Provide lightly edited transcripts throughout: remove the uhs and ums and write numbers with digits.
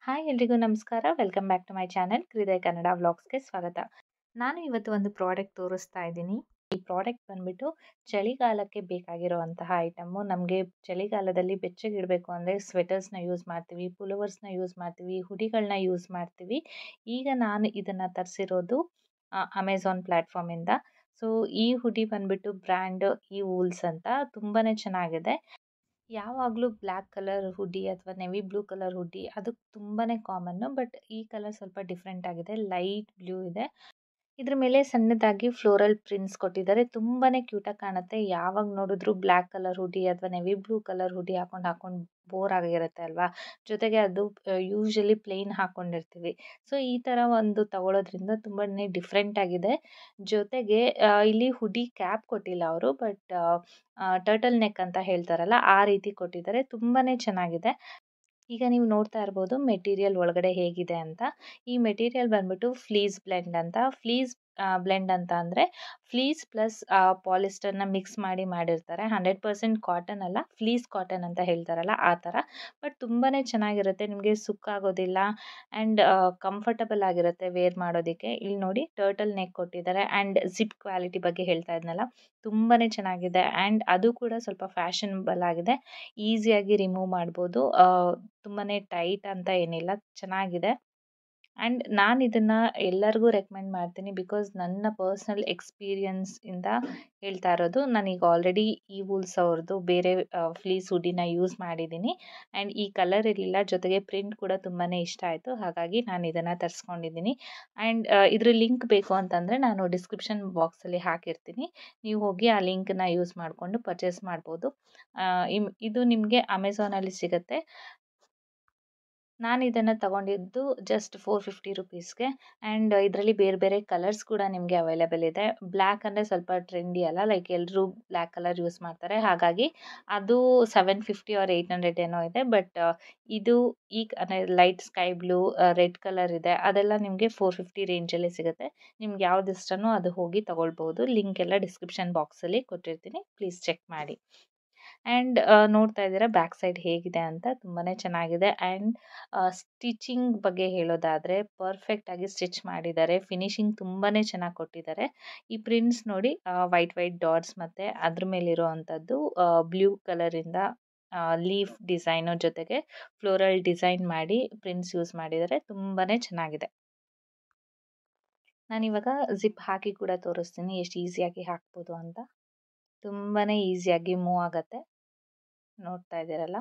Hi ಎಲ್ರಿಗೂ ನಮಸ್ಕಾರ. Welcome back to my channel Hrudaya Kannada ವ್ಲಾಗ್ಸ್‌ಗೆ ಸ್ವಾಗತ. ನಾನು ಇವತ್ತು ಒಂದು ಪ್ರಾಡಕ್ಟ್ ತೋರಿಸ್ತಾ ಇದ್ದೀನಿ. ಈ ಪ್ರಾಡಕ್ಟ್ ಬಂದ್ಬಿಟ್ಟು ಚಳಿಗಾಲಕ್ಕೆ ಬೇಕಾಗಿರುವಂತಹ ಐಟಮ್ಮು. ನಮಗೆ ಚಳಿಗಾಲದಲ್ಲಿ ಬೆಚ್ಚಗಿಡಬೇಕು ಅಂದರೆ ಸ್ವೆಟರ್ಸ್‌ನ ಯೂಸ್ ಮಾಡ್ತೀವಿ, ಪುಲೋವರ್ಸ್‌ನ ಯೂಸ್ ಮಾಡ್ತೀವಿ, ಹುಡಿಗಳನ್ನ ಯೂಸ್ ಮಾಡ್ತೀವಿ. ಈಗ ನಾನು ಇದನ್ನು ತರಿಸಿರೋದು ಅಮೆಝಾನ್ ಪ್ಲ್ಯಾಟ್ಫಾರ್ಮಿಂದ. ಸೊ ಈ ಹುಡಿ ಬಂದ್ಬಿಟ್ಟು ಬ್ರ್ಯಾಂಡ್ ಈ ವೂಲ್ಸ್ ಅಂತ ತುಂಬಾ ಚೆನ್ನಾಗಿದೆ. ಯಾವಾಗಲೂ ಬ್ಲ್ಯಾಕ್ ಕಲರ್ ಹುಡಿ ಅಥವಾ ನೆವಿ ಬ್ಲೂ ಕಲರ್ ಹುಡಿ ಅದು ತುಂಬಾ ಕಾಮನ್ನು. ಬಟ್ ಈ ಕಲರ್ ಸ್ವಲ್ಪ ಡಿಫ್ರೆಂಟ್ ಆಗಿದೆ. ಲೈಟ್ ಬ್ಲೂ ಇದೆ. ಇದ್ರ ಮೇಲೆ ಸಣ್ಣದಾಗಿ ಫ್ಲೋರಲ್ ಪ್ರಿಂಟ್ಸ್ ಕೊಟ್ಟಿದ್ದಾರೆ. ತುಂಬಾ ಕ್ಯೂಟಾಗಿ ಕಾಣುತ್ತೆ. ಯಾವಾಗ ನೋಡಿದ್ರು ಬ್ಲ್ಯಾಕ್ ಕಲರ್ ಹುಡಿ ಅಥವಾ ನೆವಿ ಬ್ಲೂ ಕಲರ್ ಹುಡಿ ಹಾಕೊಂಡು ಬೋರ್ ಆಗಿರುತ್ತೆ ಅಲ್ವಾ. ಜೊತೆಗೆ ಅದು ಯೂಶಲಿ ಪ್ಲೇನ್ ಹಾಕ್ಕೊಂಡಿರ್ತೀವಿ. ಸೊ ಈ ಥರ ಒಂದು ತಗೊಳ್ಳೋದ್ರಿಂದ ತುಂಬಾ ಡಿಫ್ರೆಂಟ್ ಆಗಿದೆ. ಜೊತೆಗೆ ಇಲ್ಲಿ ಹುಡಿ ಕ್ಯಾಪ್ ಕೊಟ್ಟಿಲ್ಲ ಅವರು. ಬಟ್ ಟರ್ಟಲ್ ನೆಕ್ ಅಂತ ಹೇಳ್ತಾರಲ್ಲ ಆ ರೀತಿ ಕೊಟ್ಟಿದ್ದಾರೆ. ತುಂಬಾ ಚೆನ್ನಾಗಿದೆ. ಈಗ ನೀವು ನೋಡ್ತಾ ಇರ್ಬೋದು ಮೆಟೀರಿಯಲ್ ಒಳಗಡೆ ಹೇಗಿದೆ ಅಂತ. ಈ ಮೆಟೀರಿಯಲ್ ಬಂದ್ಬಿಟ್ಟು ಫ್ಲೀಸ್ ಬ್ಲೆಂಡ್ ಅಂತ. ಫ್ಲೀಸ್ ಬ್ಲೆಂಡ್ ಅಂತ ಅಂದರೆ ಫ್ಲೀಸ್ ಪ್ಲಸ್ ಪಾಲಿಸ್ಟರ್ನ ಮಿಕ್ಸ್ ಮಾಡಿರ್ತಾರೆ. 100% ಕಾಟನ್ ಅಲ್ಲ, ಫ್ಲೀಸ್ ಕಾಟನ್ ಅಂತ ಹೇಳ್ತಾರಲ್ಲ ಆ ಥರ. ಬಟ್ ತುಂಬಾ ಚೆನ್ನಾಗಿರುತ್ತೆ. ನಿಮಗೆ ಸುಕ್ಕಾಗೋದಿಲ್ಲ ಆ್ಯಂಡ್ ಕಂಫರ್ಟಬಲ್ ಆಗಿರುತ್ತೆ ವೇರ್ ಮಾಡೋದಕ್ಕೆ. ಇಲ್ಲಿ ನೋಡಿ ಟರ್ಟಲ್ ನೆಕ್ ಕೊಟ್ಟಿದ್ದಾರೆ ಆ್ಯಂಡ್ ಜಿಪ್ ಕ್ವಾಲಿಟಿ ಬಗ್ಗೆ ಹೇಳ್ತಾ ಇದ್ನಲ್ಲ, ತುಂಬಾ ಚೆನ್ನಾಗಿದೆ. ಆ್ಯಂಡ್ ಅದು ಕೂಡ ಸ್ವಲ್ಪ ಫ್ಯಾಷನಬಲ್ ಆಗಿದೆ. ಈಸಿಯಾಗಿ ರಿಮೂವ್ ಮಾಡ್ಬೋದು. ತುಂಬಾ ಟೈಟ್ ಅಂತ ಏನಿಲ್ಲ, ಚೆನ್ನಾಗಿದೆ. ಆ್ಯಂಡ್ ನಾನು ಇದನ್ನು ಎಲ್ಲರಿಗೂ ರೆಕಮೆಂಡ್ ಮಾಡ್ತೀನಿ. ಬಿಕಾಸ್ ನನ್ನ ಪರ್ಸ್ನಲ್ ಎಕ್ಸ್ಪೀರಿಯನ್ಸಿಂದ ಹೇಳ್ತಾ ಇರೋದು. ನಾನೀಗ ಆಲ್ರೆಡಿ ಈ ವೂಲ್ಸ್ ಅವ್ರದ್ದು ಬೇರೆ ಫ್ಲೀಸ್ ಹುಡಿನ ಯೂಸ್ ಮಾಡಿದ್ದೀನಿ. ಆ್ಯಂಡ್ ಈ ಕಲರ್ ಇರಲಿಲ್ಲ, ಜೊತೆಗೆ ಪ್ರಿಂಟ್ ಕೂಡ ತುಂಬಾ ಇಷ್ಟ ಆಯಿತು. ಹಾಗಾಗಿ ನಾನು ಇದನ್ನು ತರಿಸ್ಕೊಂಡಿದ್ದೀನಿ. ಆ್ಯಂಡ್ ಇದ್ರ ಲಿಂಕ್ ಬೇಕು ಅಂತಂದರೆ ನಾನು ಡಿಸ್ಕ್ರಿಪ್ಷನ್ ಬಾಕ್ಸಲ್ಲಿ ಹಾಕಿರ್ತೀನಿ. ನೀವು ಹೋಗಿ ಆ ಲಿಂಕನ್ನ ಯೂಸ್ ಮಾಡಿಕೊಂಡು ಪರ್ಚೇಸ್ ಮಾಡ್ಬೋದು. ಇದು ನಿಮಗೆ ಅಮೆಝಾನಲ್ಲಿ ಸಿಗುತ್ತೆ. ನಾನು ಇದನ್ನು ತಗೊಂಡಿದ್ದು ಜಸ್ಟ್ 450 ರುಪೀಸ್ಗೆ. ಆ್ಯಂಡ್ ಇದರಲ್ಲಿ ಬೇರೆ ಬೇರೆ ಕಲರ್ಸ್ ಕೂಡ ನಿಮಗೆ ಅವೈಲೇಬಲ್ ಇದೆ. ಬ್ಲ್ಯಾಕ್ ಅಂದರೆ ಸ್ವಲ್ಪ ಟ್ರೆಂಡಿ ಅಲ್ಲ, ಲೈಕ್ ಎಲ್ಲರೂ ಬ್ಲ್ಯಾಕ್ ಕಲರ್ ಯೂಸ್ ಮಾಡ್ತಾರೆ. ಹಾಗಾಗಿ ಅದು 750 ಆರ್ 800 ಏನೋ ಇದೆ. ಬಟ್ ಇದು ಅಂದರೆ light sky blue, red colour ಇದೆ. ಅದೆಲ್ಲ ನಿಮಗೆ 450 ರೇಂಜಲ್ಲೇ ಸಿಗುತ್ತೆ. ನಿಮ್ಗೆ ಯಾವ್ದು ಇಷ್ಟನೋ ಅದು ಹೋಗಿ ತಗೊಳ್ಬೋದು. ಲಿಂಕ್ ಎಲ್ಲ ಡಿಸ್ಕ್ರಿಪ್ಷನ್ ಬಾಕ್ಸಲ್ಲಿ ಕೊಟ್ಟಿರ್ತೀನಿ, ಪ್ಲೀಸ್ ಚೆಕ್ ಮಾಡಿ. ಆ್ಯಂಡ್ ನೋಡ್ತಾ ಇದ್ದೀರಾ ಬ್ಯಾಕ್ ಸೈಡ್ ಹೇಗಿದೆ ಅಂತ. ತುಂಬಾ ಚೆನ್ನಾಗಿದೆ. ಆ್ಯಂಡ್ ಸ್ಟಿಚಿಂಗ್ ಬಗ್ಗೆ ಹೇಳೋದಾದರೆ ಪರ್ಫೆಕ್ಟಾಗಿ ಸ್ಟಿಚ್ ಮಾಡಿದ್ದಾರೆ. ಫಿನಿಶಿಂಗ್ ತುಂಬಾ ಚೆನ್ನಾಗಿ ಕೊಟ್ಟಿದ್ದಾರೆ. ಈ ಪ್ರಿಂಟ್ಸ್ ನೋಡಿ, ವೈಟ್ ಡಾಟ್ಸ್ ಮತ್ತು ಅದ್ರ ಮೇಲಿರುವಂಥದ್ದು ಬ್ಲೂ ಕಲರಿಂದ ಲೀಫ್ ಡಿಸೈನು ಜೊತೆಗೆ ಫ್ಲೋರಲ್ ಡಿಸೈನ್ ಮಾಡಿ ಪ್ರಿಂಟ್ಸ್ ಯೂಸ್ ಮಾಡಿದ್ದಾರೆ. ತುಂಬಾ ಚೆನ್ನಾಗಿದೆ. ನಾನಿವಾಗ ಜಿಪ್ ಹಾಕಿ ಕೂಡ ತೋರಿಸ್ತೀನಿ ಎಷ್ಟು ಈಸಿಯಾಗಿ ಹಾಕ್ಬೋದು ಅಂತ. ತುಂಬಾ ಈಸಿಯಾಗಿ ಮೂವ್ ಆಗುತ್ತೆ. ನೋಡ್ತಾ ಇದ್ದೀರಲ್ಲ,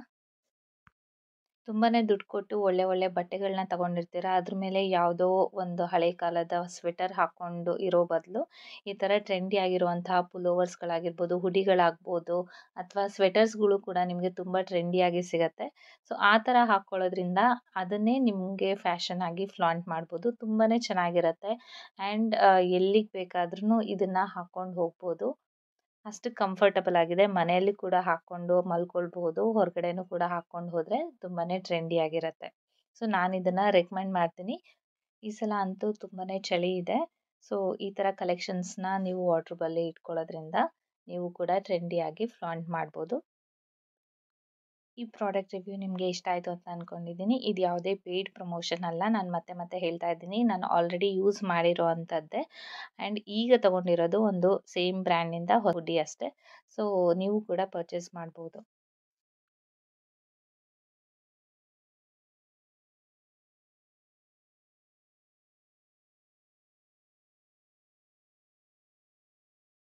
ತುಂಬಾ ದುಡ್ಡು ಕೊಟ್ಟು ಒಳ್ಳೆ ಬಟ್ಟೆಗಳನ್ನ ತಗೊಂಡಿರ್ತೀರ. ಅದ್ರ ಮೇಲೆ ಯಾವುದೋ ಒಂದು ಹಳೆ ಕಾಲದ ಸ್ವೆಟರ್ ಹಾಕ್ಕೊಂಡು ಇರೋ ಬದಲು ಈ ಥರ ಟ್ರೆಂಡಿ ಆಗಿರುವಂತಹ ಪುಲೋವರ್ಸ್ಗಳಾಗಿರ್ಬೋದು, ಹುಡಿಗಳಾಗ್ಬೋದು ಅಥವಾ ಸ್ವೆಟರ್ಸ್ಗಳು ಕೂಡ ನಿಮಗೆ ತುಂಬ ಟ್ರೆಂಡಿಯಾಗಿ ಸಿಗುತ್ತೆ. ಸೊ ಆ ಥರ ಹಾಕ್ಕೊಳ್ಳೋದ್ರಿಂದ ಅದನ್ನೇ ನಿಮಗೆ ಫ್ಯಾಷನ್ ಆಗಿ ಫ್ಲಾಂಟ್ ಮಾಡ್ಬೋದು. ತುಂಬಾ ಚೆನ್ನಾಗಿರುತ್ತೆ. ಆ್ಯಂಡ್ ಎಲ್ಲಿಗೆ ಬೇಕಾದ್ರೂ ಇದನ್ನು ಹಾಕ್ಕೊಂಡು ಹೋಗ್ಬೋದು. ಅಷ್ಟು ಕಂಫರ್ಟಬಲ್ ಆಗಿದೆ. ಮನೆಯಲ್ಲಿ ಕೂಡ ಹಾಕ್ಕೊಂಡು ಮಲ್ಕೊಳ್ಬಹುದು. ಹೊರಗಡೆನೂ ಕೂಡ ಹಾಕ್ಕೊಂಡು ಹೋದರೆ ತುಂಬಾ ಟ್ರೆಂಡಿ ಆಗಿರುತ್ತೆ. ಸೊ ನಾನು ಇದನ್ನು ರೆಕಮೆಂಡ್ ಮಾಡ್ತೀನಿ. ಈ ಸಲ ಅಂತೂ ತುಂಬಾ ಚಳಿ ಇದೆ. ಸೊ ಈ ಥರ ಕಲೆಕ್ಷನ್ಸ್ನ ನೀವು ವಾರ್ಡ್ರೋಬಲ್ಲಿ ಇಟ್ಕೊಳ್ಳೋದ್ರಿಂದ ನೀವು ಕೂಡ ಟ್ರೆಂಡಿಯಾಗಿ ಫ್ಲಾಂಟ್ ಮಾಡ್ಬೋದು. ಈ ಪ್ರಾಡಕ್ಟ್ ರಿವ್ಯೂ ನಿಮಗೆ ಇಷ್ಟ ಆಯಿತು ಅಂತ ಅಂದ್ಕೊಂಡಿದ್ದೀನಿ. ಇದು ಯಾವುದೇ ಪೇಯ್ಡ್ ಪ್ರಮೋಷನ್ ಅಲ್ಲ. ನಾನು ಮತ್ತೆ ಹೇಳ್ತಾ ಇದ್ದೀನಿ, ನಾನು ಆಲ್ರೆಡಿ ಯೂಸ್ ಮಾಡಿರೋ ಅಂಥದ್ದೇ. ಆ್ಯಂಡ್ ಈಗ ತೊಗೊಂಡಿರೋದು ಒಂದು ಸೇಮ್ ಬ್ರ್ಯಾಂಡಿಂದ ಹುಡಿ ಅಷ್ಟೇ. ಸೊ ನೀವು ಕೂಡ ಪರ್ಚೇಸ್ ಮಾಡ್ಬೋದು.